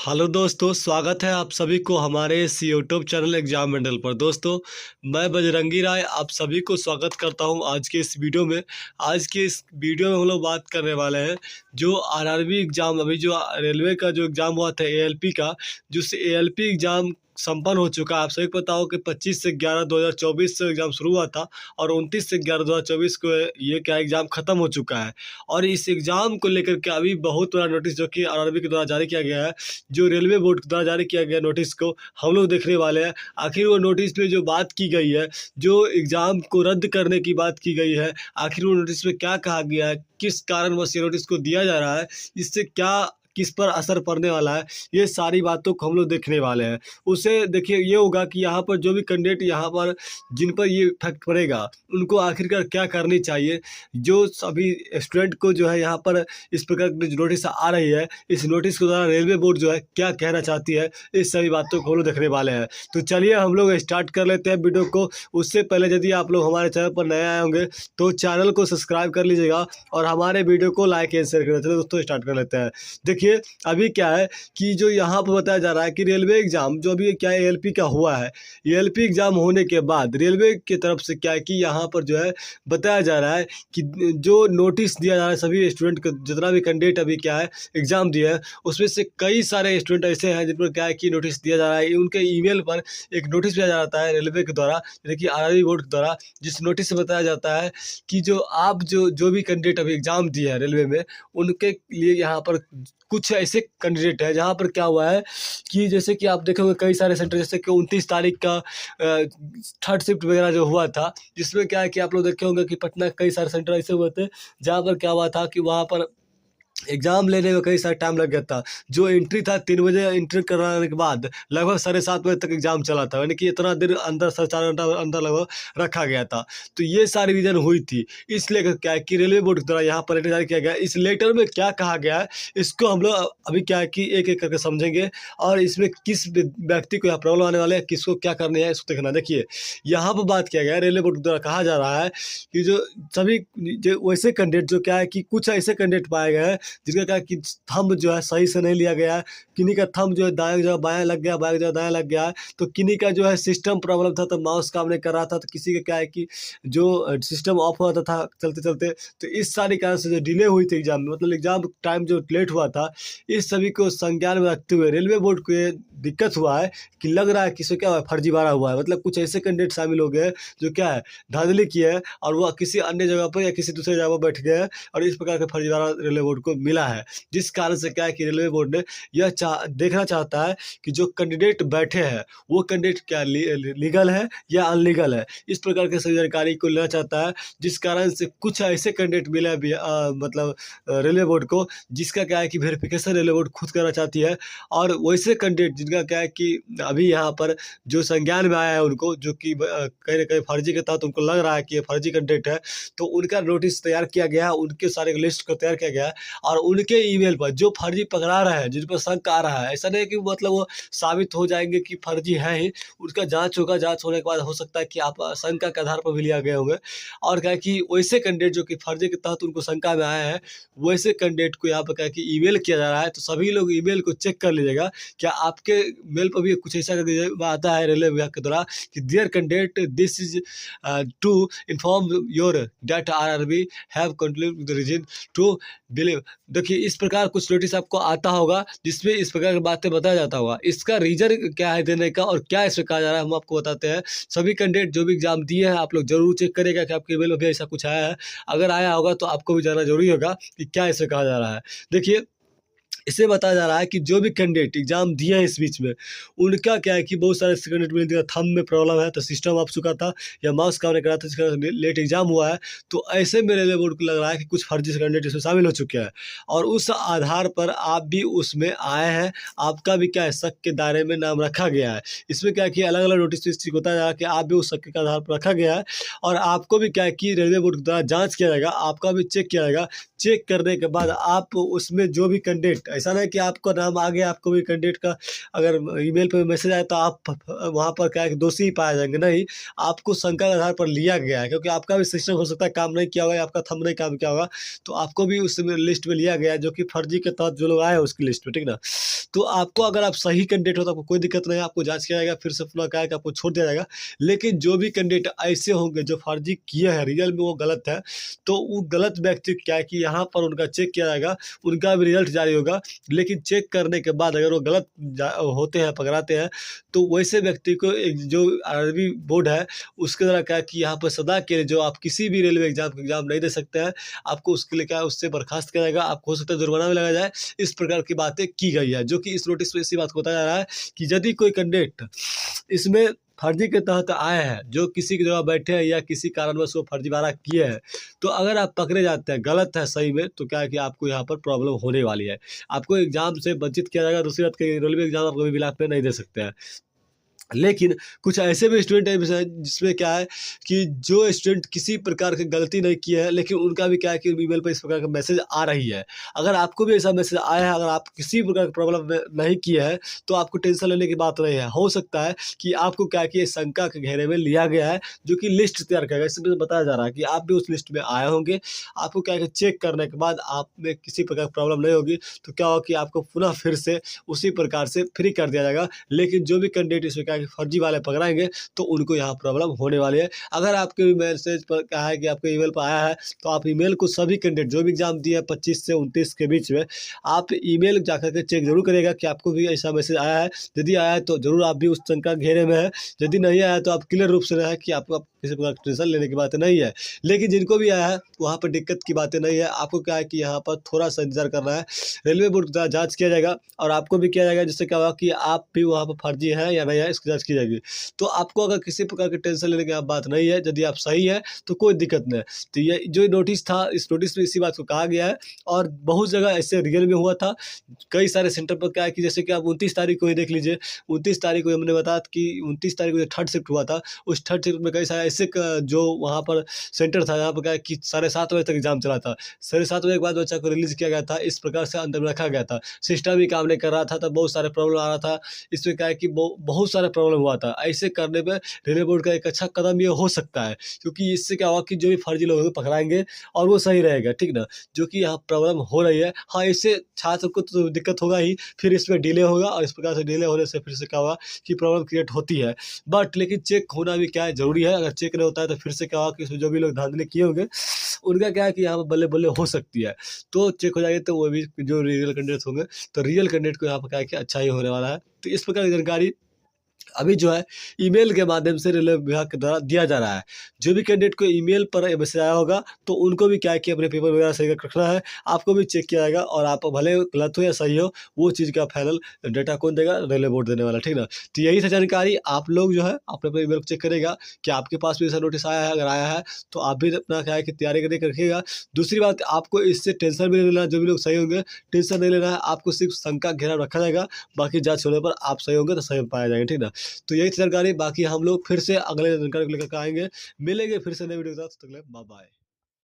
Hello दोस्तों, स्वागत है आप सभी को हमारे इस यूट्यूब चैनल एग्जाम मंडल पर। दोस्तों, मैं बजरंगी राय आप सभी को स्वागत करता हूं आज के इस वीडियो में। आज के इस वीडियो में हम लोग बात करने वाले हैं जो आरआरबी एग्ज़ाम, अभी जो रेलवे का जो एग्ज़ाम हुआ था एएलपी का, जिस एएलपी एग्ज़ाम संपन्न हो चुका है। आप सभी को पता हो कि 25 से 11 2024 से एग्ज़ाम शुरू हुआ था और 29 से 11 2024 को ये क्या एग्ज़ाम ख़त्म हो चुका है। और इस एग्ज़ाम को लेकर के अभी बहुत बड़ा नोटिस जो कि आरआरबी के द्वारा जारी किया गया है, जो रेलवे बोर्ड के द्वारा जारी किया गया नोटिस को हम लोग देखने वाले हैं। आखिर वो नोटिस में जो बात की गई है, जो एग्ज़ाम को रद्द करने की बात की गई है, आखिर वो नोटिस में क्या कहा गया है, किस कारणवश ये नोटिस को दिया जा रहा है, इससे क्या किस पर असर पड़ने वाला है, ये सारी बातों को हम लोग देखने वाले हैं। उससे देखिए ये होगा कि यहाँ पर जो भी कैंडिडेट यहाँ पर जिन पर ये इफेक्ट पड़ेगा, उनको आखिरकार क्या करनी चाहिए। जो सभी स्टूडेंट को जो है यहाँ पर इस प्रकार की जो नोटिस आ रही है, इस नोटिस के द्वारा रेलवे बोर्ड जो है क्या कहना चाहती है, इस सभी बातों को हम लोग देखने वाले हैं। तो चलिए हम लोग स्टार्ट कर लेते हैं वीडियो को। उससे पहले यदि आप लोग हमारे चैनल पर नए आए होंगे तो चैनल को सब्सक्राइब कर लीजिएगा और हमारे वीडियो को लाइक एंड शेयर कर देते हैं। दोस्तों, स्टार्ट कर लेते हैं। देखिए अभी क्या है कि जो यहाँ पर बताया जा रहा है कि रेलवे एग्ज़ाम जो अभी क्या एएलपी का हुआ है, एएलपी एग्ज़ाम होने के बाद रेलवे की तरफ से क्या है कि यहाँ पर जो है बताया जा रहा है कि जो नोटिस दिया जा रहा है सभी स्टूडेंट को, जितना भी कैंडिडेट अभी क्या है एग्ज़ाम दिया है, उसमें से कई सारे स्टूडेंट ऐसे हैं जिन पर क्या है कि नोटिस दिया जा रहा है। उनके ईमेल पर एक नोटिस भेजा जाता है रेलवे के द्वारा, यानी कि आरआरबी बोर्ड के द्वारा, जिस नोटिस से बताया जाता है कि जो आप जो भी कैंडिडेट अभी एग्ज़ाम दिए हैं रेलवे में, उनके लिए यहाँ पर कुछ ऐसे कैंडिडेट हैं जहाँ पर क्या हुआ है कि जैसे कि आप देखोगे कई सारे सेंटर, जैसे कि 29 तारीख का थर्ड शिफ्ट वगैरह जो हुआ था, जिसमें क्या है कि आप लोग देखे होंगे कि पटना के कई सारे सेंटर ऐसे हुए थे जहाँ पर क्या हुआ था कि वहाँ पर एग्ज़ाम लेने में कई सारा टाइम लग गया था। जो एंट्री था 3 बजे एंट्री कराने के बाद लगभग 7:30 बजे तक एग्ज़ाम चला था, यानी कि इतना देर अंदर 4.5 घंटा अंदर लगभग रखा गया था। तो ये सारी रीज़न हुई थी। इसलिए क्या है कि रेलवे बोर्ड के द्वारा यहाँ पर लेटर जारी किया गया। इस लेटर में क्या कहा गया है, इसको हम लोग अभी क्या है कि एक-एक करके समझेंगे और इसमें किस व्यक्ति को यहाँ प्रॉब्लम आने वाले है, किसको क्या करनी है, इसको देखना। देखिए, यहाँ पर बात किया गया है, रेलवे बोर्ड के द्वारा कहा जा रहा है कि जो सभी जो वैसे कैंडिडेट जो क्या है कि कुछ ऐसे कैंडिडेट पाए गए हैं जिनका क्या है कि थंब जो है सही से नहीं लिया गया है, किन्हीं का थंब जो है दाएं जगह बायां लग गया, बाएं जगह दायां लग गया है, तो किन्हीं का जो है सिस्टम प्रॉब्लम था तो माउस काम नहीं कर रहा था, तो किसी का क्या है कि जो सिस्टम ऑफ हुआ था चलते चलते। तो इस सारी कारण से जो डिले हुई थी एग्जाम में, मतलब एग्जाम टाइम जो लेट हुआ था, इस सभी को संज्ञान में रखते हुए रेलवे बोर्ड को ये दिक्कत हुआ है कि लग रहा है कि इसमें क्या हुआ है, फर्जीवाड़ा हुआ है। मतलब कुछ ऐसे कैंडिडेट शामिल हो गए हैं जो क्या है धांधली किए हैं और वह किसी अन्य जगह पर या किसी दूसरे जगह पर बैठ गए हैं और इस प्रकार का फर्जीवाड़ा रेलवे बोर्ड को मिला है। जिस कारण से क्या है कि रेलवे बोर्ड ने यह देखना चाहता है कि जो कैंडिडेट बैठे हैं वो कैंडिडेट क्या लीगल है या अनलीगल है, इस प्रकार के सभी जानकारी को लेना चाहता है। जिस कारण से कुछ ऐसे कैंडिडेट मिले हैं मतलब रेलवे बोर्ड को, जिसका क्या है कि वेरिफिकेशन रेलवे बोर्ड खुद करना चाहती है। और वैसे कैंडिडेट जिनका क्या है कि अभी यहाँ पर जो संज्ञान में आया है उनको, जो कि कहीं ना कहीं फर्जी के तहत उनको लग रहा है कि ये फर्जी कैंडिडेट है, तो उनका नोटिस तैयार किया गया है, उनके सारे लिस्ट को तैयार किया गया है और उनके ईमेल पर जो फर्जी पकड़ा रहा है, जिन पर शक आ रहा है, ऐसा नहीं है कि मतलब वो साबित हो जाएंगे कि फर्जी है ही, उसका जांच होगा, जांच होने के बाद हो सकता है कि आप शंका के आधार पर भी लिया गए होंगे। और क्या है कि वैसे कैंडिडेट जो कि फर्जी के तहत उनको शंका में आया है, वैसे कैंडिडेट को यहाँ पर क्या है कि ईमेल किया जा रहा है। तो सभी लोग ईमेल को चेक कर लीजिएगा, क्या आपके मेल पर भी कुछ ऐसा आता है रेलवे विभाग के द्वारा कि dear candidate, this is to inform your date RRB have conclude the reason to believe. देखिए, इस प्रकार कुछ नोटिस आपको आता होगा जिसमें इस प्रकार की बातें बताया जाता होगा। इसका रीजन क्या है देने का और क्या इसमें कहा जा रहा है, हम आपको बताते हैं। सभी कैंडिडेट जो भी एग्जाम दिए हैं, आप लोग जरूर चेक करेगा कि आपके ईमेल में भी ऐसा कुछ आया है। अगर आया होगा तो आपको भी जानना जरूरी होगा कि क्या इसमें कहा जा रहा है। देखिए, इससे बताया जा रहा है कि जो भी कैंडिडेट एग्जाम दिए हैं इस बीच में, उनका क्या है कि बहुत सारे कैंडिडेट में थंब में प्रॉब्लम है, तो सिस्टम ऑफ चुका था या माउस काम नहीं करा था, जिसका लेट एग्जाम हुआ है। तो ऐसे में रेलवे बोर्ड को लग रहा है कि कुछ फर्जी कैंडिडेट इसमें शामिल हो चुके हैं और उस आधार पर आप भी उसमें आए हैं, आपका भी क्या है शक के दायरे में नाम रखा गया है। इसमें क्या है कि अलग अलग नोटिस इस चीज़ को बताया जा रहा है कि आप भी उस शक के आधार पर रखा गया है और आपको भी क्या है कि रेलवे बोर्ड के द्वारा जाँच किया जाएगा, आपका भी चेक किया जाएगा। चेक करने के बाद आप उसमें जो भी कैंडिडेट ऐसा नहीं कि आपका नाम आ गया, आपको भी कैंडिडेट का अगर ईमेल पे मैसेज आए तो आप वहाँ पर क्या है कि दोषी ही पाए जाएँगे, नहीं, आपको शंका के आधार पर लिया गया है क्योंकि आपका भी सिस्टम हो सकता है काम नहीं किया होगा या आपका थंब नहीं काम किया होगा, तो आपको भी उस लिस्ट में लिया गया है जो कि फर्जी के तहत जो लोग आए हैं उसकी लिस्ट में, ठीक ना? तो आपको अगर आप सही कैंडिडेट हो तो आपको कोई दिक्कत नहीं है, आपको जाँच किया जाएगा, फिर से पुनः क्या है कि आपको छोड़ दिया जाएगा। लेकिन जो भी कैंडिडेट ऐसे होंगे जो फर्जी किए हैं, रियल में वो गलत है, तो वो गलत व्यक्ति क्या है कि यहाँ पर उनका चेक किया जाएगा, उनका भी रिजल्ट जारी होगा। लेकिन चेक करने के बाद अगर वो गलत होते हैं, पकड़ाते हैं, तो वैसे व्यक्ति को एक जो आरआरबी बोर्ड है उसके द्वारा क्या है कि यहाँ पर सदा के लिए जो आप किसी भी रेलवे एग्जाम नहीं दे सकते हैं, आपको उसके लिए क्या है उससे बर्खास्त किया जाएगा, आपको हो सकता है जुर्माना भी लगाया जाए। इस प्रकार की बातें की गई है, जो कि इस नोटिस में इसी बात को बताया जा रहा है कि यदि कोई कैंडिडेट इसमें फर्जी के तहत आए हैं, जो किसी की जगह बैठे हैं या किसी कारणवश वो फर्जीवाड़ा किए हैं, तो अगर आप पकड़े जाते हैं गलत है सही में, तो क्या है कि आपको यहाँ पर प्रॉब्लम होने वाली है। आपको एग्जाम से वंचित किया जाएगा। दूसरी बात कि रेलवे एग्जाम आप कभी भी लाइफ में नहीं दे सकते हैं। लेकिन कुछ ऐसे भी स्टूडेंट हैं जिसमें क्या है कि जो स्टूडेंट किसी प्रकार की गलती नहीं किए हैं, लेकिन उनका भी क्या है कि ईमेल पर इस प्रकार का मैसेज आ रही है। अगर आपको भी ऐसा मैसेज आया है, अगर आप किसी प्रकार की प्रॉब्लम में नहीं किए हैं, तो आपको टेंशन लेने की बात नहीं है। हो सकता है कि आपको क्या है कि शंका के घेरे में लिया गया है, जो कि लिस्ट तैयार किया गया है। इसमें बताया जा रहा है कि आप भी उस लिस्ट में आए होंगे। आपको क्या है कि चेक करने के बाद आप में किसी प्रकार की प्रॉब्लम नहीं होगी, तो क्या होगा कि आपको पुनः फिर से उसी प्रकार से फ्री कर दिया जाएगा। लेकिन जो भी कैंडिडेट इसमें क्या है कि फर्जी वाले पकड़ाएँगे, तो उनको यहाँ प्रॉब्लम होने वाली है। अगर आपके भी मैसेज पर क्या है कि आपके ईमेल पर आया है, तो आप ईमेल को सभी कैंडिडेट जो भी एग्ज़ाम दिए हैं 25 से 29 के बीच में, आप ईमेल जाकर के चेक ज़रूर करिएगा कि आपको भी ऐसा मैसेज आया है। यदि आया है तो ज़रूर आप भी उस शंका के घेरे में हैं। यदि नहीं आया है तो आप क्लियर रूप से रहें कि आपको किसी प्रकार की टेंशन लेने की बात नहीं है। लेकिन जिनको भी आया है वहाँ पर दिक्कत की बातें नहीं है। आपको क्या है कि यहाँ पर थोड़ा-सा इंतज़ार करना है। रेलवे बोर्ड का जाँच किया जाएगा और आपको भी किया जाएगा, जिससे क्या होगा कि आप भी वहाँ पर फर्जी हैं या नहीं है, इसकी जाँच की जाएगी। तो आपको अगर किसी प्रकार की टेंशन लेने की बात नहीं है, यदि आप सही है तो कोई दिक्कत नहीं है। तो ये जो नोटिस था, इस नोटिस में इसी बात को कहा गया है और बहुत जगह ऐसे रियल में हुआ था। कई सारे सेंटर पर क्या है कि जैसे कि आप 29 तारीख को ही देख लीजिए, 29 तारीख को हमने बताया कि 29 तारीख को जो थर्ड शिफ्ट हुआ था, उस थर्ड शिफ्ट में कई सारे ऐसे जो वहाँ पर सेंटर था, जहाँ पर क्या है कि 7:30 बजे तक एग्ज़ाम चला था। 7:30 बजे के बाद बच्चा को रिलीज़ किया गया था, इस प्रकार से अंदर में रखा गया था। सिस्टम भी काम नहीं कर रहा था, तब बहुत सारे प्रॉब्लम आ रहा था। इसमें क्या है कि बहुत सारा प्रॉब्लम हुआ था। ऐसे करने पे रेलवे बोर्ड का एक अच्छा कदम ये हो सकता है, क्योंकि इससे क्या होगा कि जो भी फर्जी लोग हैं पकड़ाएँगे और वो सही रहेगा, ठीक ना? जो कि यहाँ प्रॉब्लम हो रही है। हाँ, इससे छात्र को तो दिक्कत होगा ही, फिर इसमें डिले होगा और इस प्रकार से डिले होने से फिर से क्या होगा कि प्रॉब्लम क्रिएट होती है। बट लेकिन चेक होना भी क्या है ज़रूरी है। अगर चेक नहीं होता है तो फिर से क्या होगा कि इसमें जो भी लोग धांधली किए होंगे, उनका क्या है कि यहाँ पे बल्ले-बल्ले हो सकती है। तो चेक हो जाएगी तो वो भी जो रियल कैंडिडेट्स होंगे, तो रियल कैंडिडेट को यहाँ पे क्या है कि अच्छा ही होने वाला है। तो इस प्रकार की जानकारी अभी जो है ईमेल के माध्यम से रेलवे विभाग के द्वारा दिया जा रहा है। जो भी कैंडिडेट को ईमेल पर मैसेज आया होगा, तो उनको भी क्या है कि अपने पेपर वगैरह सही करके रखना है। आपको भी चेक किया जाएगा और आप भले गलत हो या सही हो, वो चीज़ का फाइनल डेटा कौन देगा? रेलवे बोर्ड देने वाला है, ठीक ना? तो यही था जानकारी। आप लोग जो है अपने-अपने ईमेल को चेक करिएगा कि आपके पास भी ऐसा नोटिस आया है। अगर आया है तो आप भी अपना क्या है कि तैयारी करके रखिएगा। दूसरी बात, आपको इससे टेंशन भी नहीं लेना है। जो भी लोग सही होंगे, टेंशन नहीं लेना है। आपको सिर्फ शंका के घेरा रखा जाएगा। बाकी जाँच होने पर आप सही होंगे तो सही पाया जाएगा, ठीक ना? तो यही थी जानकारी। बाकी हम लोग फिर से अगले जानकारी को लेकर के आएँगे। मिलेंगे फिर से नई वीडियो के साथ। तब तक के लिए बाय बाय।